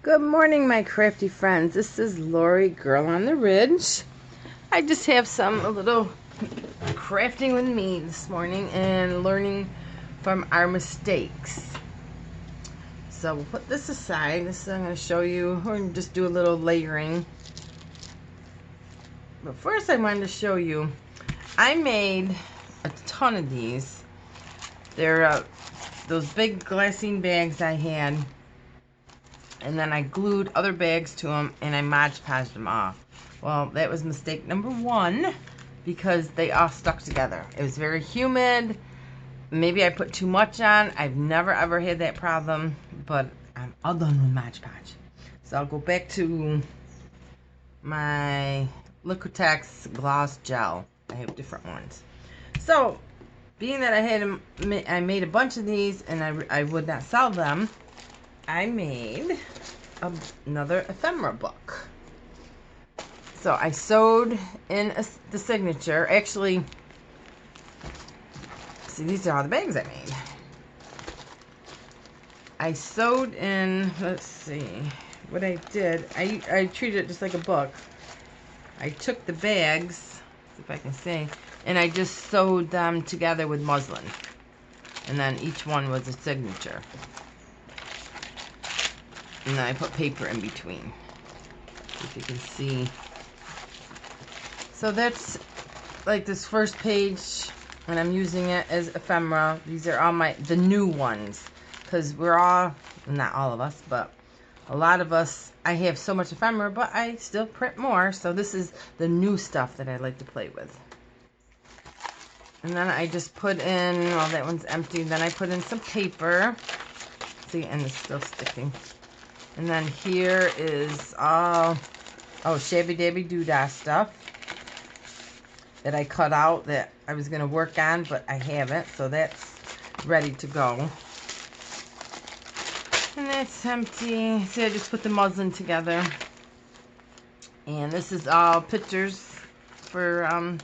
Good morning, my crafty friends. This is Laurie, Girl on the Ridge. I just have a little crafting with me this morning and learning from our mistakes. So we'll put this aside. I'm going to show you. We're going to just do a little layering. But first I wanted to show you, I made a ton of these. They're those big glassine bags I had. And then I glued other bags to them and I Mod Podged them off. Well, that was mistake number one because they all stuck together. It was very humid. Maybe I put too much on. I've never ever had that problem, but I'm all done with Mod Podge. So I'll go back to my Liquitex Gloss Gel. I have different ones. So, being that I made a bunch of these and I would not sell them, I made another ephemera book. So I sewed in the signature. Actually, see, these are all the bags I made. I sewed in, let's see, what I did, I treated it just like a book. I took the bags, see if I can see, and I just sewed them together with muslin. And then each one was a signature. And then I put paper in between, if you can see. So that's like this first page, and I'm using it as ephemera. These are all the new ones, because we're all, not all of us, but a lot of us, I have so much ephemera, but I still print more. So this is the new stuff that I like to play with. And then I just put in, well, that one's empty. Then I put in some paper. See, and it's still sticking. And then here is all, shabby dabby doodah stuff that I cut out that I was going to work on, but I haven't. So that's ready to go. And that's empty. See, I just put the muslin together. And this is all pictures for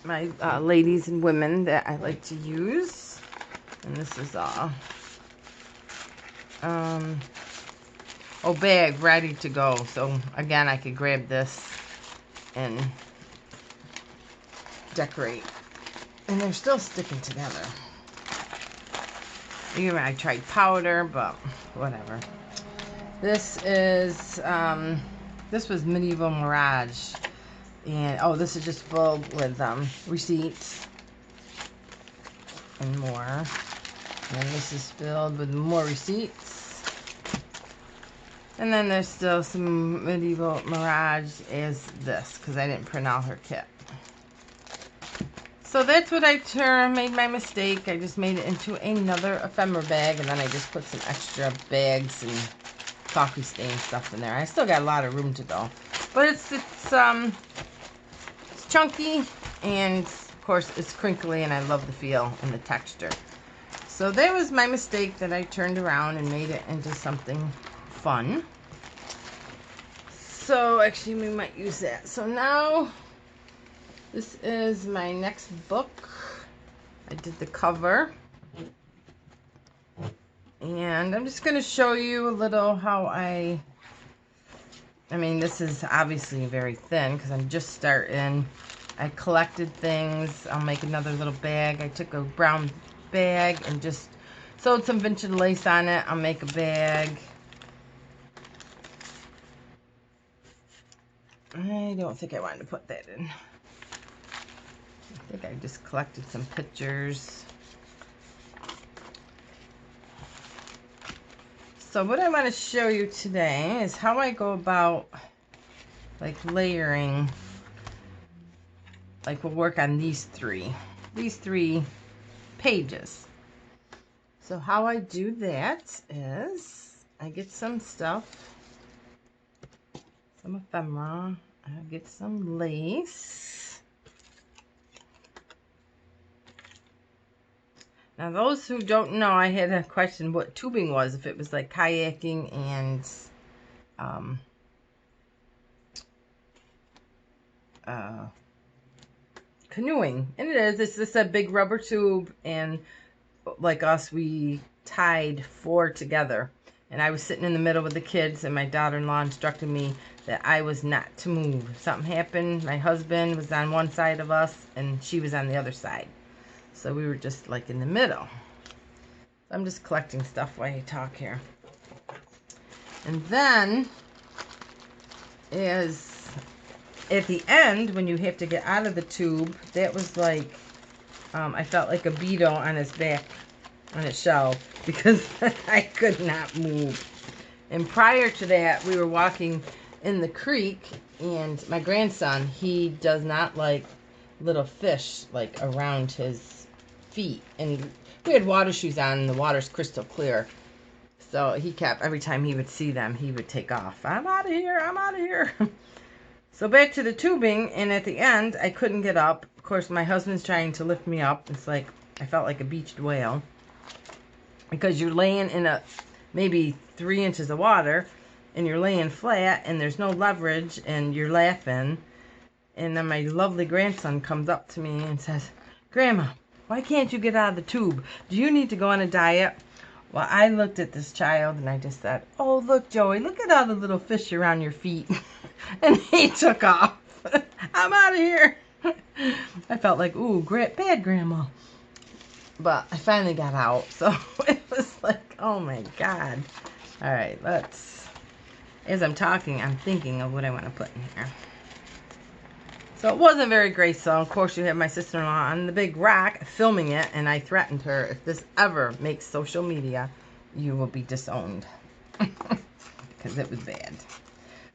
my ladies and women that I like to use. And this is all bag ready to go. So again, I could grab this and decorate. And they're still sticking together. Even I tried powder, but whatever. This is this was Medieval Mirage, and this is just filled with receipts and more. And this is filled with more receipts. And then there's still some Medieval Mirage as this, because I didn't print out her kit. So that's what I made my mistake. I just made it into another ephemera bag, and then I just put some extra bags and coffee stain stuff in there. I still got a lot of room to go. But it's chunky, and of course it's crinkly, and I love the feel and the texture. So that was my mistake, that I turned around and made it into something fun. So actually we might use that. So now this is my next book. I did the cover. And I'm just going to show you a little how I mean, this is obviously very thin because I'm just starting. I collected things. I'll make another little bag. I took a brown bag and just sewed some vintage lace on it. I'll make a bag. I don't think I wanted to put that in. I think I just collected some pictures. So what I want to show you today is how I go about like layering. Like we'll work on these three pages. So how I do that is I get some stuff, some ephemera, I get some lace. Now those who don't know, I had a question what tubing was, if it was like kayaking and canoeing. And it is. It's just a big rubber tube, and like us, we tied 4 together. And I was sitting in the middle with the kids, and my daughter-in-law instructed me that I was not to move. If something happened, my husband was on one side of us, and she was on the other side. So we were just like in the middle. I'm just collecting stuff while you talk here. And then, is at the end, when you have to get out of the tube, that was like, I felt like a beetle on his back, on his shell, because I could not move. And prior to that, we were walking in the creek, and my grandson, he does not like little fish like around his feet. And we had water shoes on, and the water's crystal clear. So he kept, every time he would see them, he would take off. I'm out of here, I'm out of here. So back to the tubing, and at the end, I couldn't get up. Of course, my husband's trying to lift me up. It's like, I felt like a beached whale. Because you're laying in a maybe 3 inches of water, and you're laying flat, and there's no leverage, and you're laughing. And then my lovely grandson comes up to me and says, Grandma, why can't you get out of the tube? Do you need to go on a diet? Well, I looked at this child, and I just said, oh, look, Joey, look at all the little fish around your feet. And he took off. I'm out of here. I felt like, ooh, bad grandma. But I finally got out, so it was like, oh my God. All right, as I'm talking, I'm thinking of what I want to put in here. So it wasn't very graceful. Of course, you have my sister-in-law on the big rock filming it, and I threatened her, if this ever makes social media, you will be disowned. Because it was bad.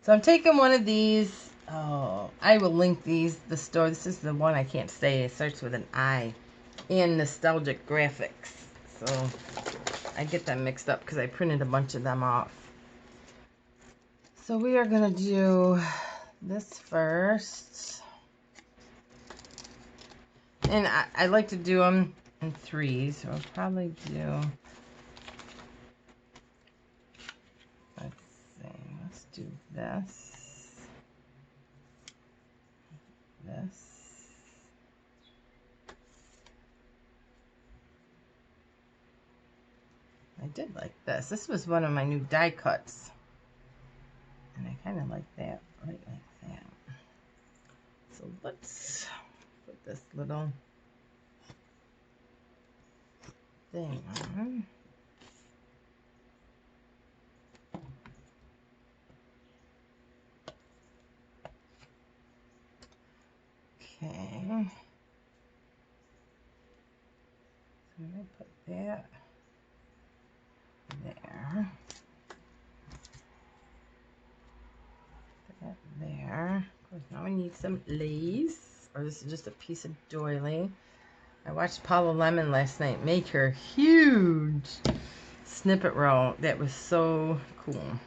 So I'm taking one of these. Oh, I will link the store. This is the one I can't say. It starts with an I. And nostalgic graphics. So I get them mixed up because I printed a bunch of them off. So we are going to do this first. And I like to do them in threes. So I'll probably do, let's do this. This. I did like this. This was one of my new die cuts. And I kind of like that, right like that. So let's put this little thing on. Okay. So I'm going to put that there. That there. Of course, now I need some lace. Or this is just a piece of doily. I watched Paula Lemon last night make her huge snippet roll. That was so cool.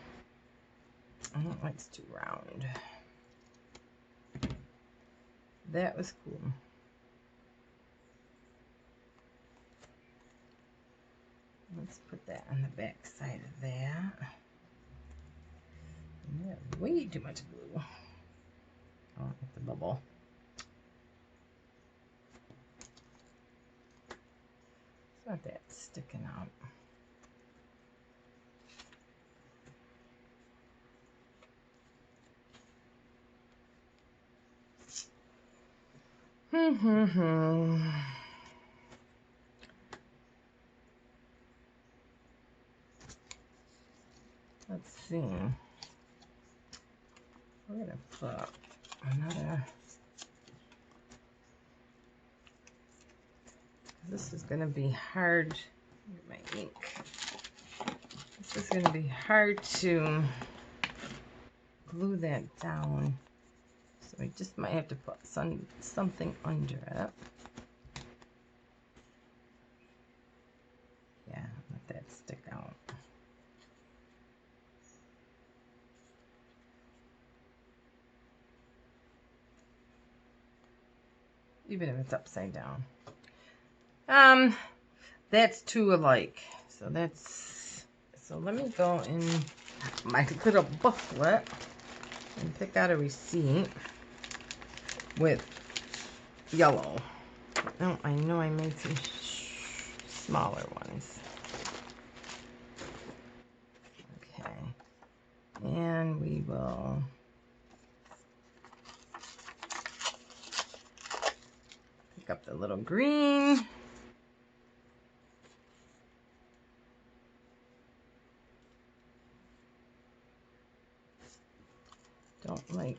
I don't like it's too round. That was cool. Let's put that on the back side of that. Way too much glue. Oh, it's a bubble. It's not that sticking out. Let's see. We're going to put another. This is going to be hard. Get my ink. This is going to be hard to glue that down. So I just might have to put something under it. Yeah, let that stick out. Even if it's upside down. That's two alike. So let me go in my little booklet and pick out a receipt with yellow. Oh, I know I made some smaller ones. we will pick up the little green. Don't like.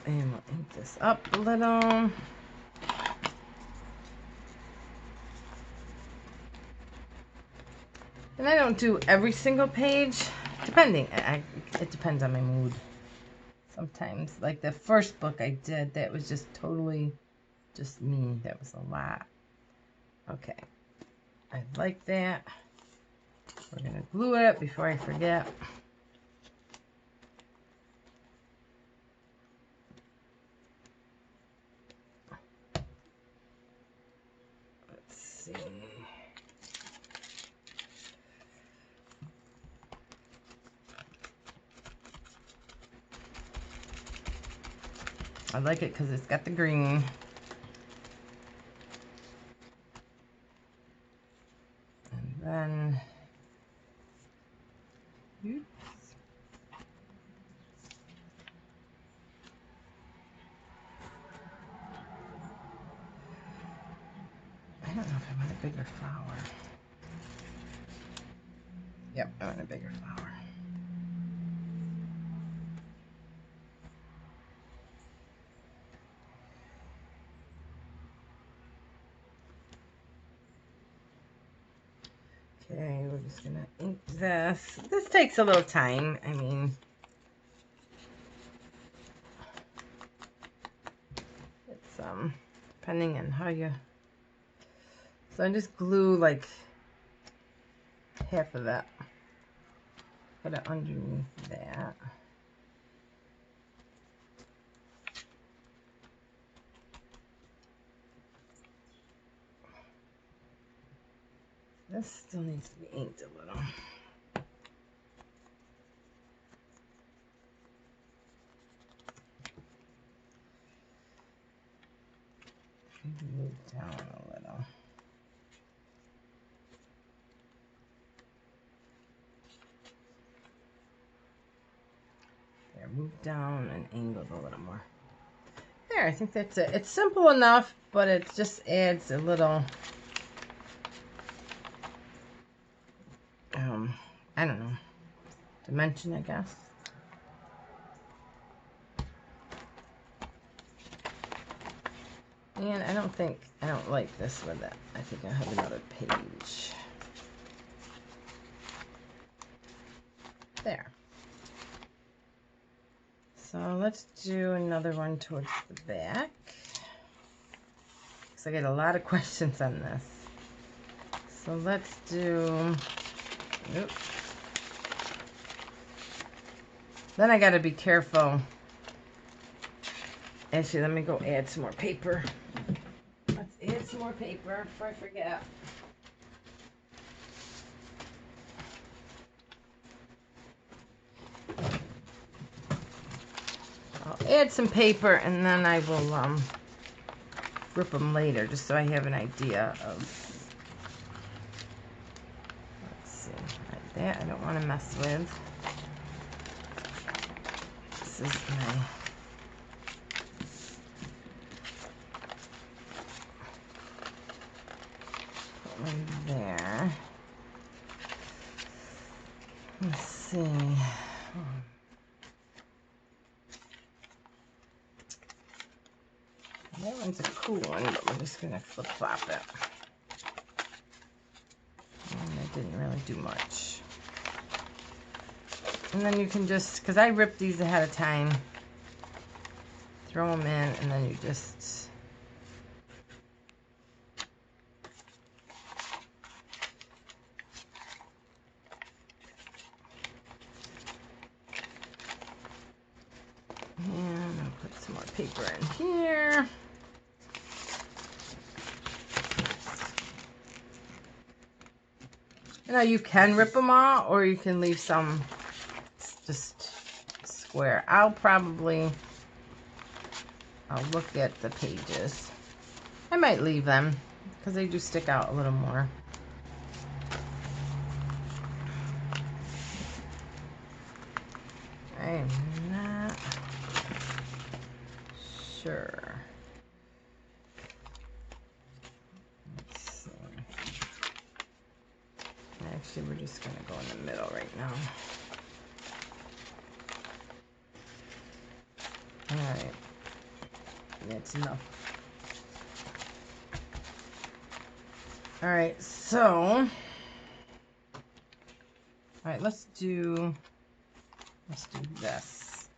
And we'll ink this up a little. And I don't do every single page, depending. It depends on my mood. Sometimes, like the first book I did, that was just totally just me. That was a lot. Okay. I like that. We're going to glue it before I forget. Let's see. I like it because it's got the green. And then, oops. I don't know if I want a bigger flower. Yep, I want a bigger flower. Okay, we're just gonna ink this. This takes a little time. I mean, it's depending on how you. So I just glue like half of that. Put it underneath that. This still needs to be inked a little. Move down a little. There, move down and angled a little more. There, I think that's it. It's simple enough, but it just adds a little, I don't know, dimension, I guess. And I don't like this with it. I think I have another page. There. So let's do another one towards the back. Because I get a lot of questions on this. So let's do, oops. Then I gotta be careful. Actually, let me go add some more paper. Let's add some more paper before I forget. I'll add some paper and then I will rip them later just so I have an idea of. Let's see, like that I don't want to mess with. This is my one there. Let's see. That one's a cool one, but we're just gonna flip flop it. And I didn't really do much. And then you can just, because I ripped these ahead of time, throw them in, and then you just and I'll put some more paper in here. Now you can rip them all, or you can leave some just square. I'll look at the pages. I might leave them because they do stick out a little more. I'm not sure. Let's see. Actually, we're just going to go in the middle right now. Alright. That's enough. Alright, so... Alright, let's do this.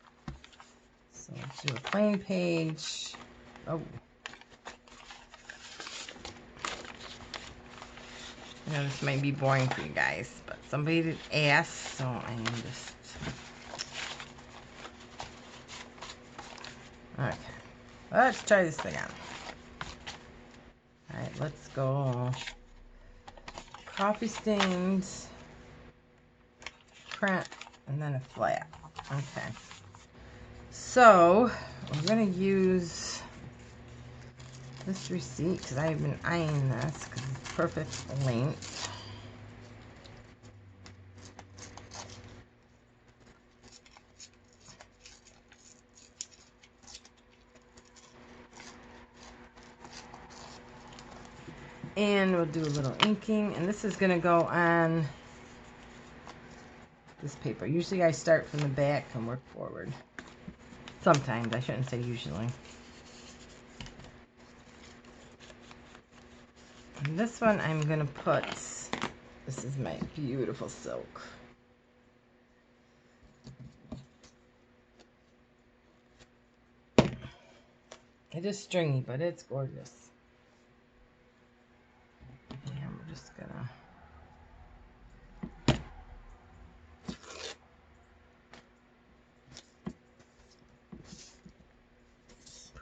So let's do a plain page. Oh. I know this might be boring for you guys, but somebody did ask, so I am just... Okay. Let's try this again. Alright, let's go. Coffee stains, print, and then a flat. Okay. So, we're going to use this receipt because I've been eyeing this because it's perfect length. And we'll do a little inking, and this is going to go on this paper. Usually I start from the back and work forward. Sometimes, I shouldn't say usually. And this one I'm going to put, this is my beautiful silk. It is stringy, but it's gorgeous. And we're just gonna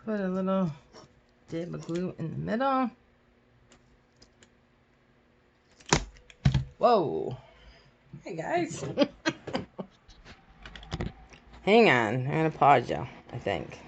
put a little dab of glue in the middle. Whoa! Hey guys. Hang on, I'm gonna pause you, I think.